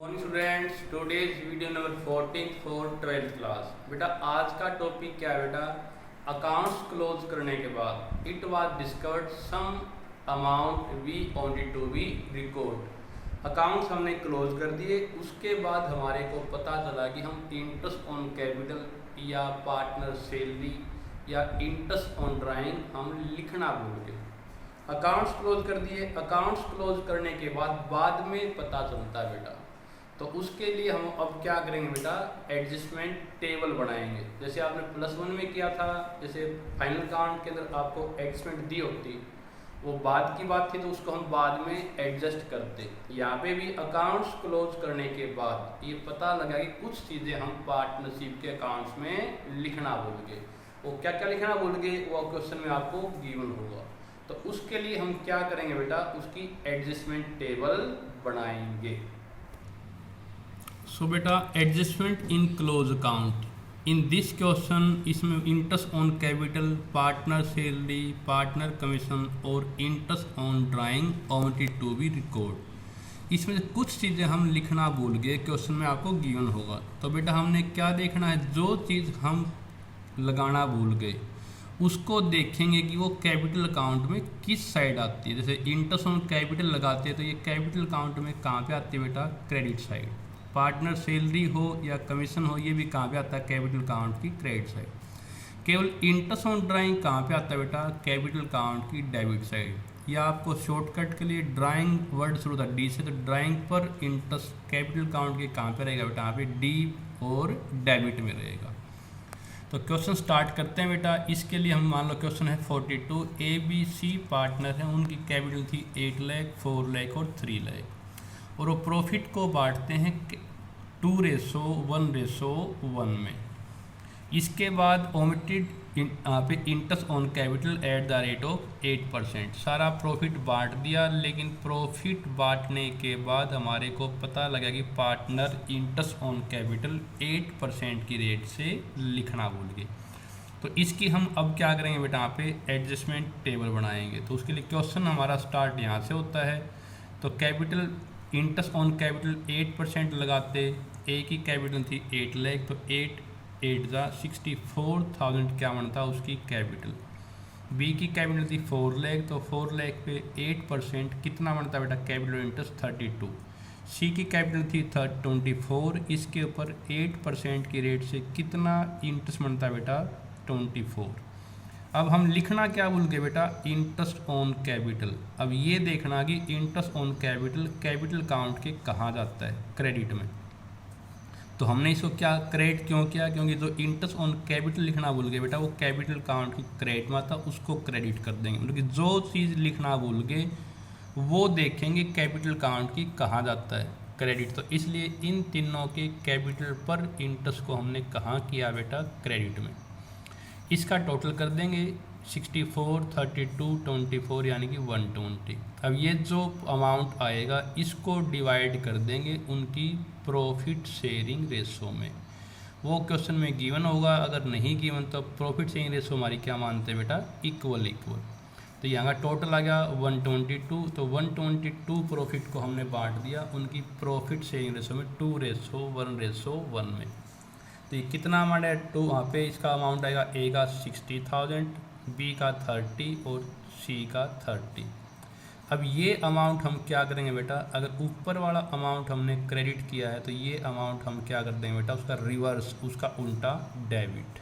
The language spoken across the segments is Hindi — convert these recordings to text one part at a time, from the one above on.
Morning students, today's video number 14 for 12th class. बेटा आज का टॉपिक क्या है बेटा? अकाउंट्स क्लोज करने के बाद it was discovered some amount we wanted to be record. Accounts हमने क्लोज कर दिए, उसके बाद हमारे को पता चला कि हम इंटरेस्ट ऑन कैपिटल या पार्टनर सैलरी या इंटरेस्ट ऑन ड्राइंग हम लिखना भूल गए। अकाउंट्स क्लोज कर दिए। अकाउंट्स क्लोज करने के बाद में पता चलता है बेटा, तो उसके लिए हम अब क्या करेंगे बेटा? एडजस्टमेंट टेबल बनाएंगे। जैसे आपने +1 में किया था, जैसे फाइनल काउंट के अंदर आपको एडजस्टमेंट दी होती, वो बाद की बात थी तो उसको हम बाद में एडजस्ट करते। यहाँ पे भी अकाउंट्स क्लोज करने के बाद ये पता लगा कि कुछ चीज़ें हम पार्टनरशिप के अकाउंट्स में लिखना भूल गए। वो क्या क्या लिखना भूल गए वो क्वेश्चन में आपको गिवन होगा। तो उसके लिए हम क्या करेंगे बेटा? उसकी एडजस्टमेंट टेबल बनाएंगे। सो बेटा adjustment in close account in this question, इसमें interest on capital, partner salary, partner commission और interest on drawing wanted to be record. इसमें से कुछ चीज़ें हम लिखना भूल गए, क्वेश्चन में आपको गिवन होगा। तो बेटा हमने क्या देखना है? जो चीज़ हम लगाना भूल गए उसको देखेंगे कि वो कैपिटल अकाउंट में किस साइड आती है। जैसे इंटरेस्ट ऑन कैपिटल लगाते हैं तो ये कैपिटल अकाउंट में कहाँ पे आती है बेटा? Credit side. पार्टनर सैलरी हो या कमीशन हो, ये भी कहाँ पे आता है? कैपिटल अकाउंट की क्रेडिट साइड। केवल इंटरेस्ट ऑन ड्राइंग कहाँ पे आता है बेटा? कैपिटल अकाउंट की डेबिट साइड। या आपको शॉर्टकट के लिए ड्राइंग वर्ड शुरू होता है डी से, तो ड्राइंग पर इंटरेस्ट कैपिटल अकाउंट के कहाँ पे रहेगा बेटा? यहाँ पे डी और डेबिट में रहेगा। तो क्वेश्चन स्टार्ट करते हैं बेटा। इसके लिए हम मान लो क्वेश्चन है 42, ABC पार्टनर हैं, उनकी कैपिटल थी 8 लाख, 4 लाख और 3 लाख, और वो प्रॉफिट को बांटते हैं 2:1:1 में। इसके बाद ओमिटेड यहाँ पे interest on capital at the rate of 8%। सारा प्रॉफिट बांट दिया, लेकिन प्रॉफिट बांटने के बाद हमारे को पता लगा कि पार्टनर इंटरेस्ट ऑन कैपिटल 8% की रेट से लिखना भूल गए। तो इसकी हम अब क्या करेंगे बेटा? यहाँ पे एडजस्टमेंट टेबल बनाएंगे। तो उसके लिए क्वेश्चन हमारा स्टार्ट यहाँ से होता है। तो कैपिटल इंटरेस्ट ऑन कैपिटल 8% लगाते, ए की कैपिटल थी 8 लाख, तो 64,000 क्या बनता उसकी कैपिटल। बी की कैपिटल थी 4 लाख, तो 4 लाख पे 8% कितना बनता बेटा? Capital interest 32। सी की कैपिटल थी 24, इसके ऊपर 8% की रेट से कितना इंटरेस्ट बनता बेटा? 24। अब हम लिखना क्या भूल गए बेटा? Interest on capital. अब ये देखना कि interest on capital capital account के कहाँ जाता है? क्रेडिट में। तो हमने इसको क्या क्रेडिट क्यों किया? क्योंकि जो इंटरेस्ट ऑन कैपिटल लिखना भूल गए बेटा वो कैपिटल अकाउंट की क्रेडिट में आता, उसको क्रेडिट कर देंगे। मतलब कि जो चीज़ लिखना भूल गए वो देखेंगे कैपिटल अकाउंट की कहाँ जाता है? क्रेडिट। तो इसलिए इन तीनों के कैपिटल पर इंटरेस्ट को हमने कहाँ किया बेटा? क्रेडिट में। इसका टोटल कर देंगे 64, 32, 24 यानी कि 120। अब ये जो अमाउंट आएगा इसको डिवाइड कर देंगे उनकी प्रॉफिट शेयरिंग रेशो में। वो क्वेश्चन में गिवन होगा, अगर नहीं गिवन तो प्रॉफिट शेयरिंग रेशो हमारी क्या मानते हैं बेटा? इक्वल। तो यहाँ का टोटल आ गया 122। तो 122 प्रॉफिट को हमने बांट दिया उनकी प्रॉफिट शेयरिंग रेशो में 2:1:1 में। तो ये कितना अमाउंट है? 2 वहाँ पे इसका अमाउंट आएगा, ए का 60,000, बी का 30 और सी का 30। अब ये अमाउंट हम क्या करेंगे बेटा? अगर ऊपर वाला अमाउंट हमने क्रेडिट किया है तो ये अमाउंट हम क्या कर देंगे बेटा? उसका रिवर्स, उसका उल्टा डेबिट।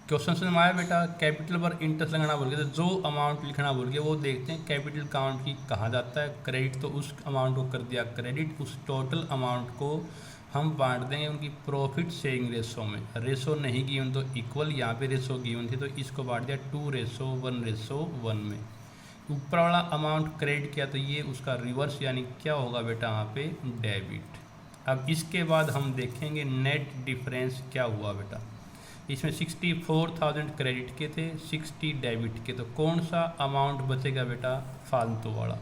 क्वेश्चन से आया बेटा कैपिटल पर इंटरेस्ट लगाना भूल गए, तो जो अमाउंट लिखना भूल गए वो देखते हैं कैपिटल अकाउंट की कहाँ जाता है? क्रेडिट। तो उस अमाउंट को कर दिया क्रेडिट। उस टोटल अमाउंट को हम बांट देंगे उनकी प्रॉफिट शेयरिंग रेशो में। रेशो नहीं गिवन तो इक्वल, यहाँ पे रेशो गिवन थी तो इसको बांट दिया 2:1:1 में। ऊपर वाला अमाउंट क्रेडिट किया तो ये उसका रिवर्स यानी क्या होगा बेटा? यहाँ पे डेबिट। अब इसके बाद हम देखेंगे नेट डिफरेंस क्या हुआ बेटा। इसमें 64,000 क्रेडिट के थे, 60 डेबिट के, तो कौन सा अमाउंट बचेगा बेटा? फालतू वाला।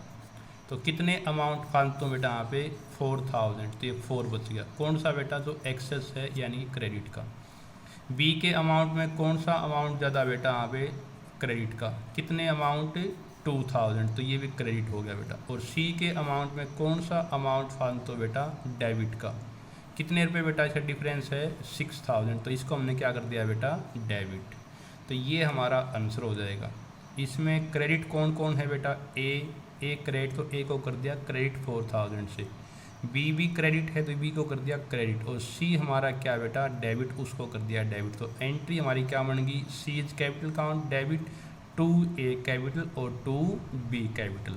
तो कितने अमाउंट फालतू बेटा? यहाँ पे 4,000, तो ये 4 बच गया। कौन सा बेटा? जो एक्सेस है यानी क्रेडिट का। बी के अमाउंट में कौन सा अमाउंट ज़्यादा बेटा? यहाँ पे क्रेडिट का। कितने अमाउंट? 2000, तो ये भी क्रेडिट हो गया बेटा। और सी के अमाउंट में कौन सा अमाउंट फॉर्म, तो बेटा डेबिट का। कितने रुपए बेटा इसका डिफरेंस है 6000, तो इसको हमने क्या कर दिया बेटा डेबिट। तो ये हमारा आंसर हो जाएगा। इसमें क्रेडिट कौन कौन है बेटा, ए क्रेडिट, तो ए को कर दिया क्रेडिट 4000 से। बी भी क्रेडिट है तो बी को कर दिया क्रेडिट। और सी हमारा क्या बेटा डेबिट, उसको कर दिया डेबिट। तो एंट्री हमारी क्या बन गई, C is capital account debit, 2A capital और 2B कैपिटल।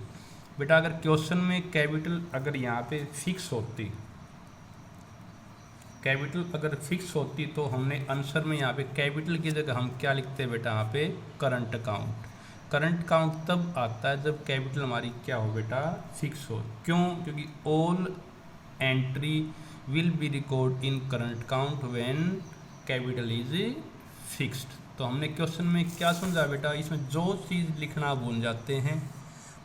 बेटा अगर क्वेश्चन में कैपिटल अगर यहाँ पे फिक्स होती, कैपिटल अगर फिक्स होती तो हमने आंसर में यहाँ पे कैपिटल की जगह हम क्या लिखते हैं बेटा, यहाँ पे करंट अकाउंट। करंट अकाउंट तब आता है जब कैपिटल हमारी क्या हो बेटा फिक्स हो। क्यों, क्योंकि all entry will be record in current account when capital is fixed. तो हमने क्वेश्चन में क्या समझा बेटा, इसमें जो चीज़ लिखना भूल जाते हैं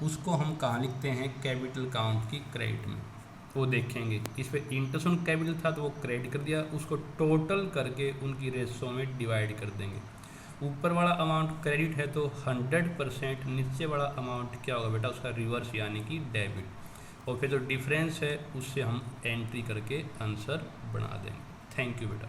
उसको हम कहाँ लिखते हैं, कैपिटल अकाउंट की क्रेडिट में। वो देखेंगे इस पर इंटरेस्ट ऑन कैपिटल था तो वो क्रेडिट कर दिया, उसको टोटल करके उनकी रेशो में डिवाइड कर देंगे। ऊपर वाला अमाउंट क्रेडिट है तो 100%, नीचे वाला अमाउंट क्या होगा बेटा उसका रिवर्स यानी कि डेबिट। और फिर जो डिफरेंस है उससे हम एंट्री करके आंसर बना देंगे। थैंक यू बेटा।